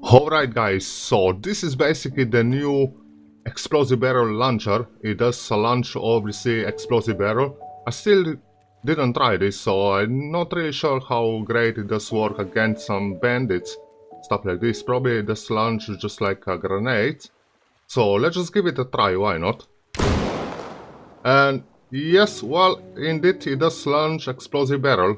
Alright guys, so this is basically the new explosive barrel launcher. It does launch obviously explosive barrel. I still didn't try this, so I'm not really sure how great it does work against some bandits. Stuff like this. Probably it does launch just like a grenade. So let's just give it a try, why not? And yes, well, indeed it does launch explosive barrel.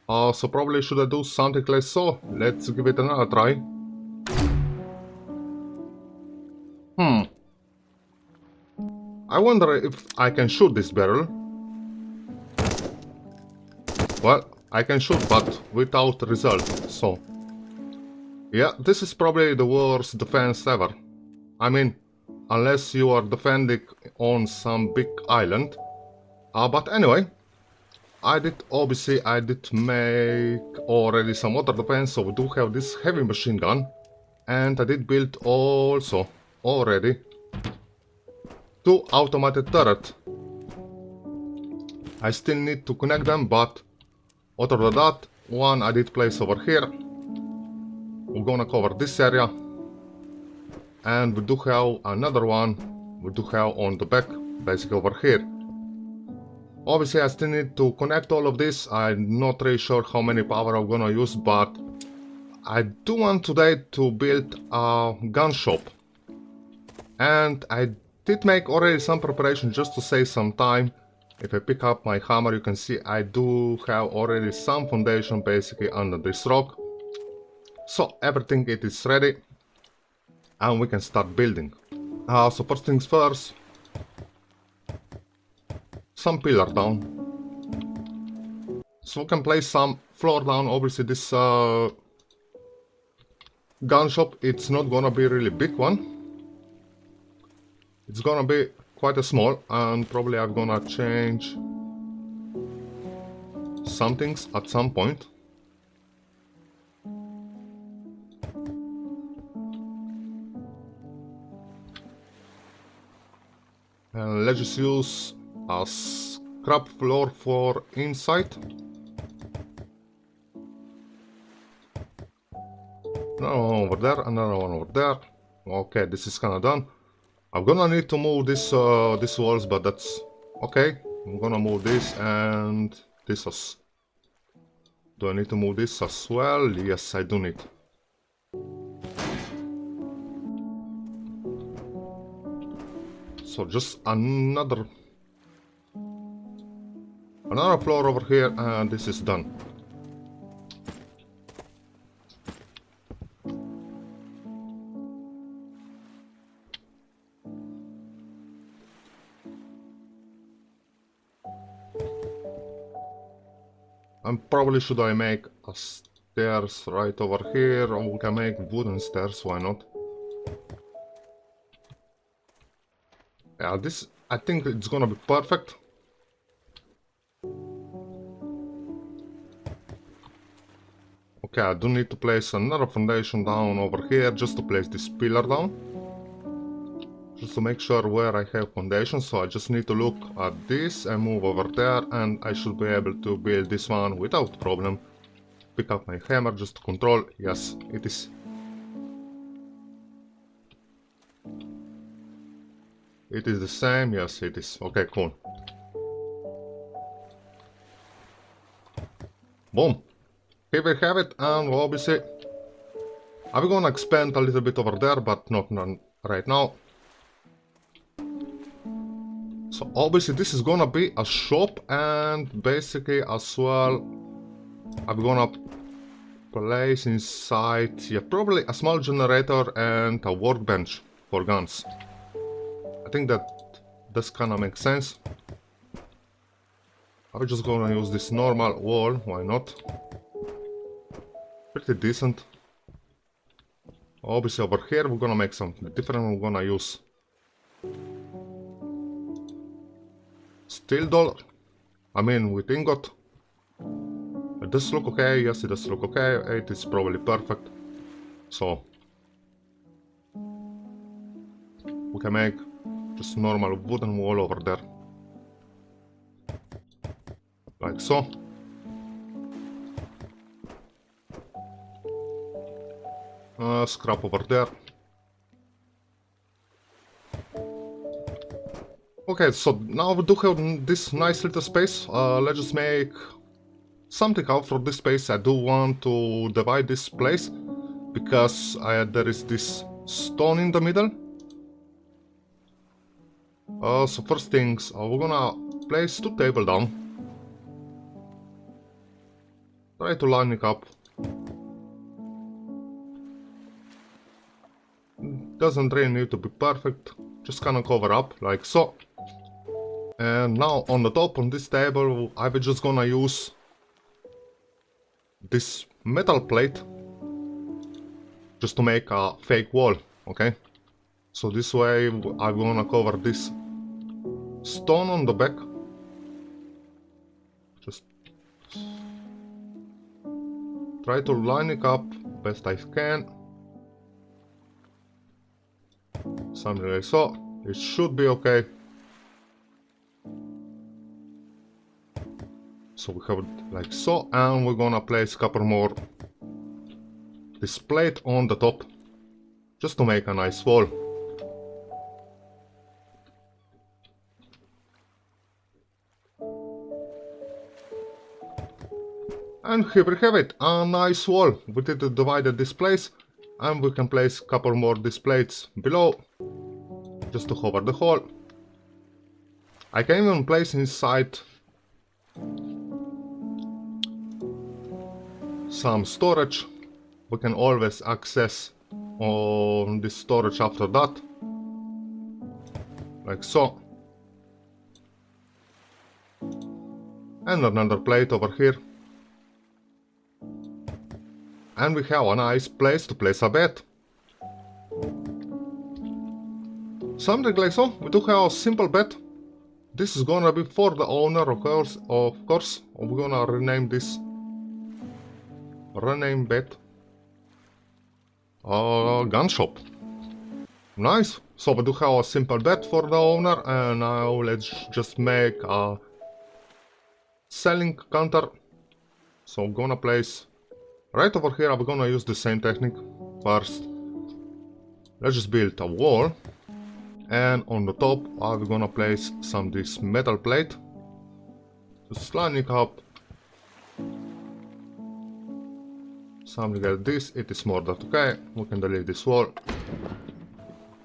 So probably should I do something like so? Let's give it another try. I wonder if I can shoot this barrel. Well, I can shoot, but without result, so... Yeah, this is probably the worst defense ever. I mean, unless you are defending on some big island. But anyway, I did make already some other defense, so we do have this heavy machine gun. And I did build also, already, 2 automated turret. I still need to connect them, but other than that, one I did place over here. We're gonna cover this area. And we do have another one, we do have on the back, basically over here. Obviously I still need to connect all of this. I'm not really sure how many power I'm gonna use, but I do want today to build a gun shop. And I did make already some preparation just to save some time. If I pick up my hammer, you can see I do have already some foundation basically under this rock. So everything it is ready. And we can start building. So first things first. Some pillar down. So we can place some floor down. Obviously this gun shop, it's not gonna be really big one. It's gonna be quite a small, and probably I'm gonna change some things at some point. And let's just use a scrap floor for inside. Another one over there, another one over there. Okay, this is kinda done. I'm gonna need to move this these walls, but that's okay. I'm gonna move this and this as... Do I need to move this as well? Yes, I do need. So just another floor over here, and this is done. And probably should I make a stairs right over here, or we can make wooden stairs, why not? Yeah, this, I think it's gonna be perfect. Okay, I do need to place another foundation down over here, just to place this pillar down. Just to make sure where I have foundation, so I just need to look at this and move over there, and I should be able to build this one without problem. Pick up my hammer just to control. Yes, it is. It is the same, yes it is. Okay, cool. Boom. Here we have it, and obviously I'm gonna expand a little bit over there, but not right now. So obviously this is gonna be a shop, and basically as well I'm gonna place inside, yeah, probably a small generator and a workbench for guns. I think that this kinda makes sense. I'm just gonna use this normal wall, why not? Pretty decent. Obviously over here we're gonna make something different. We're gonna use steel door. I mean with ingot. It does look okay, yes it does look okay. It is probably perfect. So we can make just normal wooden wall over there. Like so. Scrap over there. Okay, so now we do have this nice little space. Let's just make something out for this space. I do want to divide this place because there is this stone in the middle. So first things, we're gonna place 2 tables down. Try to line it up. Doesn't really need to be perfect, just kind of cover up like so. And now on the top on this table I'm just gonna use this metal plate just to make a fake wall, okay? So this way I'm gonna cover this stone on the back. Just try to line it up best I can. Something like so. It should be okay. So we have it like so, and we're gonna place a couple more this plate on the top just to make a nice wall. And here we have it, a nice wall. We did divided this place, and we can place a couple more these plates below just to cover the hole. I can even place inside some storage. We can always access on this storage after that, like so. And another plate over here. And we have a nice place to place a bed. Something like so. We do have a simple bed. This is gonna be for the owner, of course. We're gonna rename this. Rename bed. Gun shop. Nice. So we do have a simple bed for the owner, and now let's just make a selling counter. So I'm gonna place right over here. I'm gonna use the same technique. First, let's just build a wall, and on the top I'm gonna place some this metal plate. Just line it up. Something like this. It is more than okay. We can delete this wall.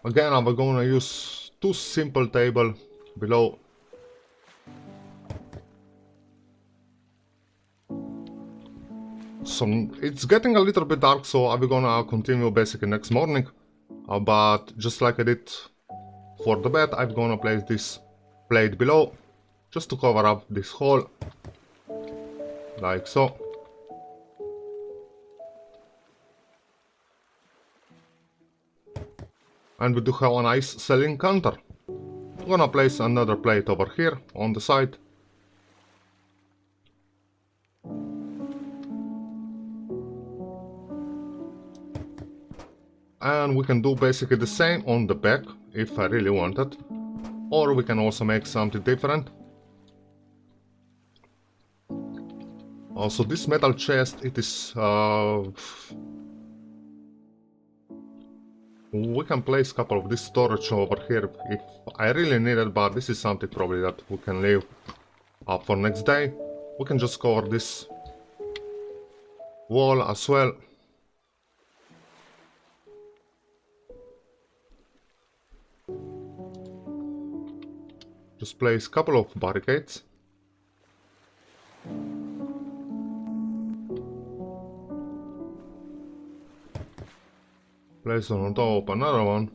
Again, I'm gonna use 2 simple tables below. So it's getting a little bit dark, so I'm gonna continue basically next morning. But just like I did for the bed, I'm gonna place this plate below just to cover up this hole, like so. And we do have a nice selling counter. I'm gonna place another plate over here on the side. And we can do basically the same on the back if I really wanted. Or we can also make something different. Also, this metal chest, it is we can place a couple of this storage over here if I really need it, but this is something probably that we can leave up for next day. We can just cover this wall as well. Just place a couple of barricades. Place on top another one.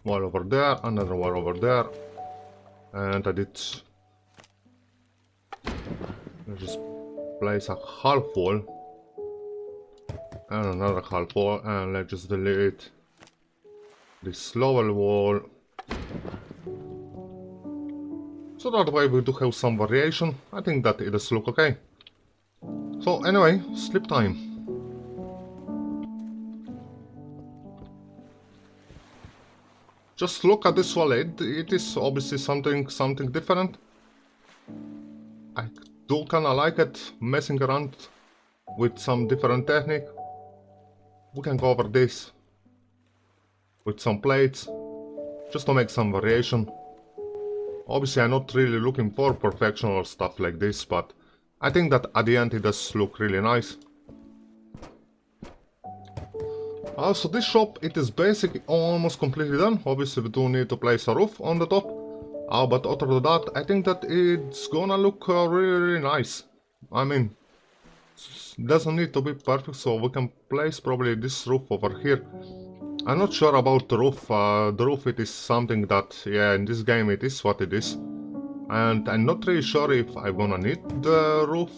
Wall over there, another wall over there. And I did... Let's just place a half wall. And another half wall, and let's just delete this lower wall, so that way we do have some variation. I think that it does look okay. So anyway, sleep time. just look at this wall. It is obviously something different. I do kinda like it, messing around with some different technique. We can go over this with some plates, just to make some variation. Obviously I'm not really looking for perfection or stuff like this, but I think that at the end it does look really nice. Also, this shop, it is basically almost completely done. Obviously we do need to place a roof on the top, but other than that, I think that it's gonna look really nice. I mean, doesn't need to be perfect, so we can place probably this roof over here. I'm not sure about the roof. The roof, it is something that, yeah, in this game it is what it is. And I'm not really sure if I'm gonna need the roof,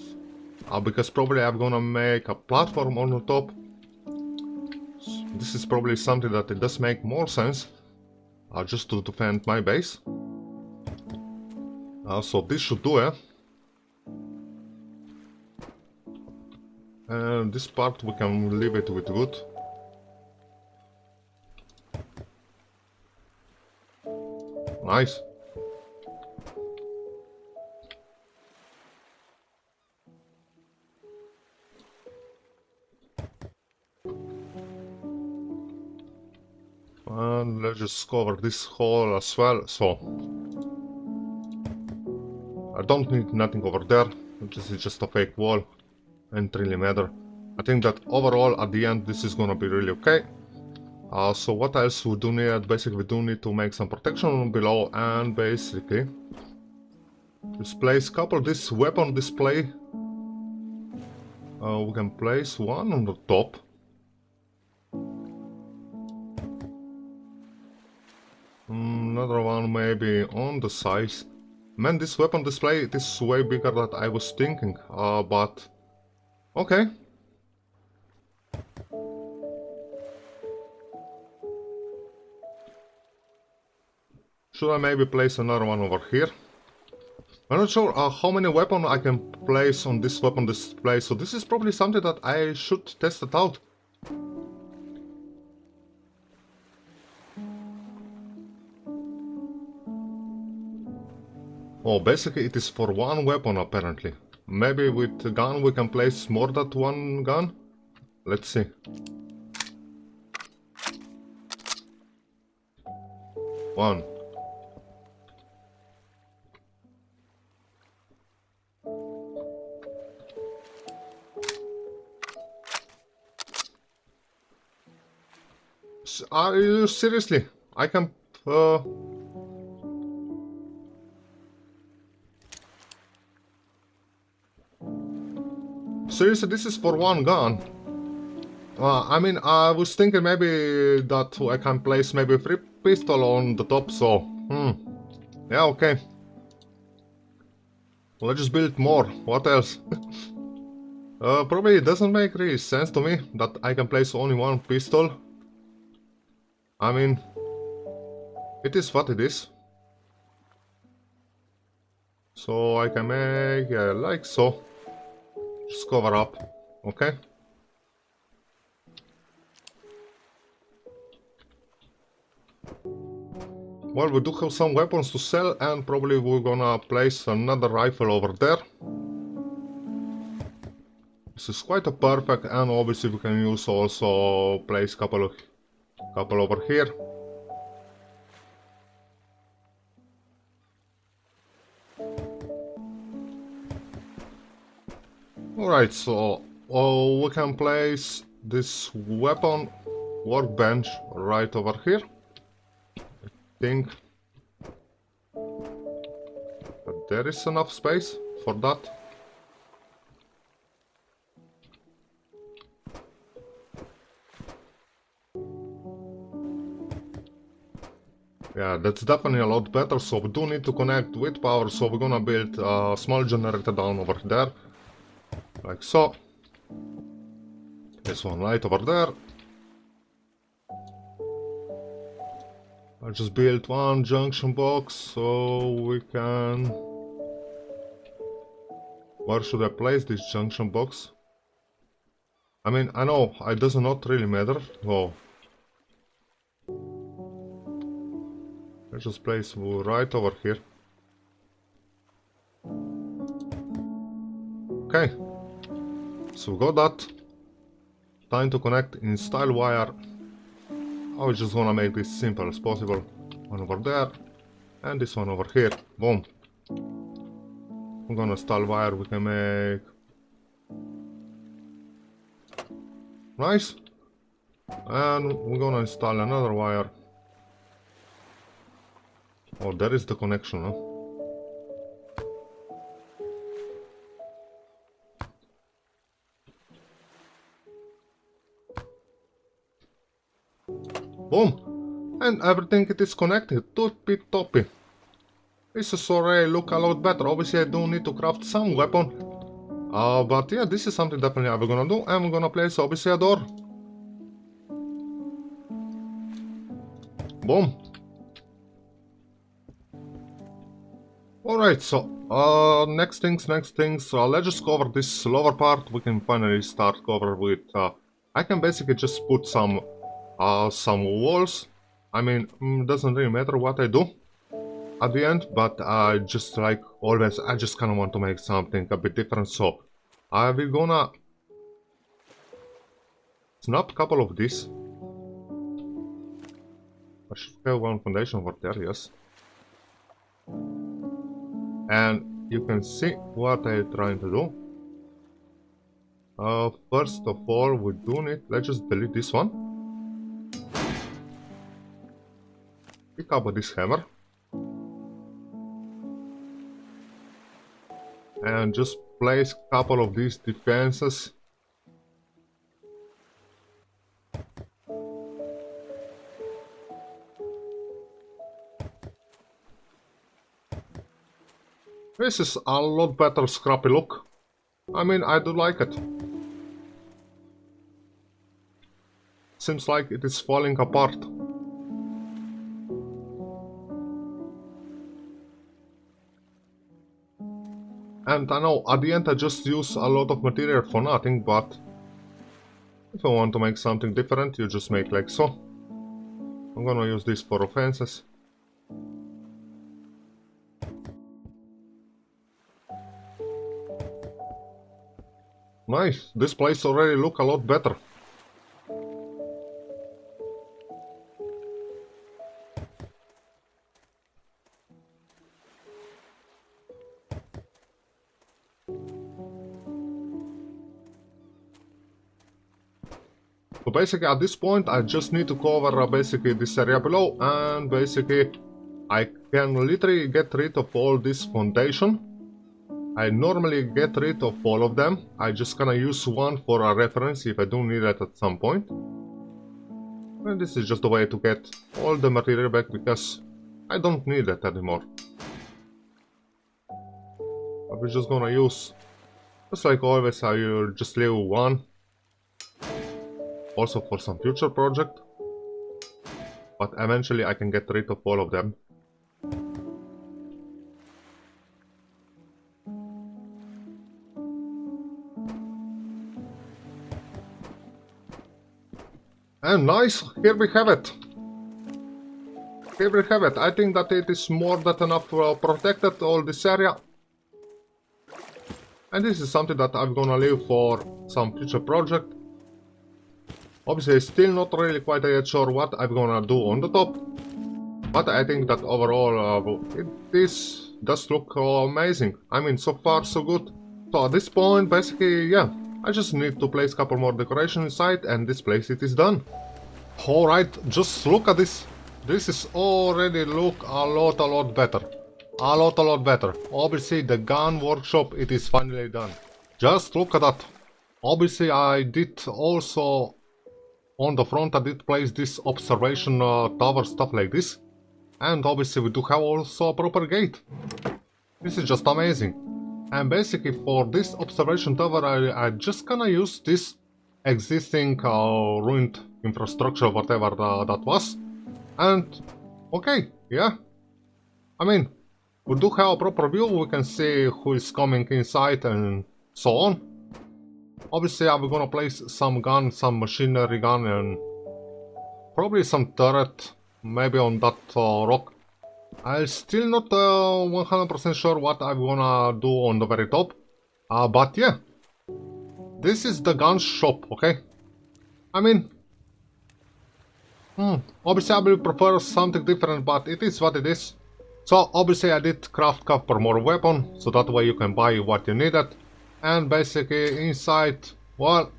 because probably I'm gonna make a platform on the top. This is probably something that it does make more sense, just to defend my base. So this should do it. And this part we can leave it with wood. Nice. And let's just cover this hole as well, so I don't need nothing over there. This is just a fake wall, and really matter. I think that overall at the end this is gonna be really okay. So what else we do need? Basically we do need to make some protection below, and basically displace couple this weapon display. We can place one on the top. Another one maybe on the sides. Man, this weapon display, it is way bigger than I was thinking, but okay. Should I maybe place another one over here? I'm not sure how many weapons I can place on this weapon display, so this is probably something that I should test it out. Oh, basically it is for one weapon apparently. Maybe with a gun we can place more than one gun? Let's see. One. Are you seriously? I can... Seriously, this is for one gun. I mean, I was thinking maybe that I can place maybe a free pistol on the top, so... Yeah, okay. Let's just build more. What else? Probably it doesn't make really sense to me that I can place only one pistol. I mean, it is what it is. So I can make, yeah, like so. Just cover up, okay? Well, we do have some weapons to sell, and probably we're gonna place another rifle over there. This is quite a perfect, and obviously we can use also place couple over here. Alright, so we can place this weapon workbench right over here. I think that there is enough space for that. Yeah, that's definitely a lot better, so we do need to connect with power, so we're gonna build a small generator down over there. Like so. This one right over there. I just built one junction box, so we can... Where should I place this junction box? I mean, I know, it does not really matter. Whoa. Let's just place right over here. Okay, so we got that. Time to connect in style wire. I was just gonna make this simple as possible. One over there, and this one over here. Boom. I'm gonna install wire. We can make nice, and we're gonna install another wire. Oh, there is the connection, huh? Boom! And everything it is connected, toppy. This is already look a lot better. Obviously I do need to craft some weapon. But yeah, this is something definitely I'm gonna do. I'm gonna place obviously a door. Boom! Alright, so next things, let's just cover this lower part. We can finally start cover with I can basically just put some walls. I mean, doesn't really matter what I do at the end, but just like always, I just kind of want to make something a bit different. So we're gonna snap a couple of these. I should have one foundation over there, yes. And you can see what I'm trying to do. First of all, we do need, let's just delete this one. Pick up this hammer. And just place a couple of these defenses. This is a lot better scrappy look. I mean, I do like it. Seems like it is falling apart. And I know, at the end I just use a lot of material for nothing, but if I want to make something different, you just make like so. I'm gonna use this for offenses. Nice, this place already look a lot better. So basically at this point I just need to cover basically this area below, and basically I can literally get rid of all this foundation. I normally get rid of all of them. I just gonna use one for a reference if I do need it at some point. And this is just a way to get all the material back because I don't need it anymore. But we're just gonna use, just like always, I will just leave one. Also for some future project. But eventually I can get rid of all of them. And nice, here we have it. Here we have it. I think that it is more than enough protected all this area. And this is something that I'm gonna leave for some future project. Obviously still not really quite yet sure what I'm gonna do on the top. But I think that overall this does look amazing. I mean, so far so good. So at this point, basically, yeah. I just need to place a couple more decoration inside and this place it is done. Alright, just look at this. This is already look a lot better. A lot better. Obviously the gun workshop, it is finally done. Just look at that. Obviously I did also on the front I did place this observation tower, stuff like this. And obviously we do have also a proper gate. This is just amazing. And basically for this observation tower I just gonna use this existing ruined infrastructure, whatever that was. And okay, yeah. I mean, we do have a proper view, we can see who is coming inside and so on. Obviously I'm gonna place some gun, some machinery gun and probably some turret, maybe on that rock. I'm still not 100% sure what I'm gonna do on the very top. But yeah. This is the gun shop, okay? I mean... obviously I will prefer something different, but it is what it is. So obviously I did craft cup for more weapon, so that way you can buy what you needed. And basically inside, well,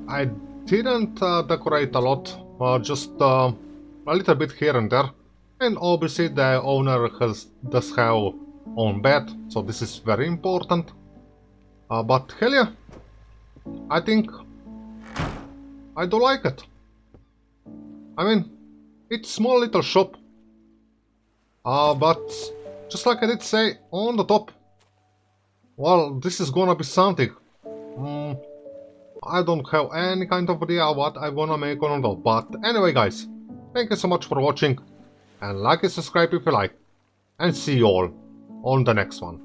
I didn't decorate a lot, just a little bit here and there. And obviously the owner does have own bed, so this is very important. But hell yeah, I think I do like it. I mean, it's small little shop. But just like I did say on the top, well, this is gonna be something. I don't have any kind of idea what I'm gonna make on the top. But anyway guys, thank you so much for watching, and like and subscribe if you like, and see you all on the next one.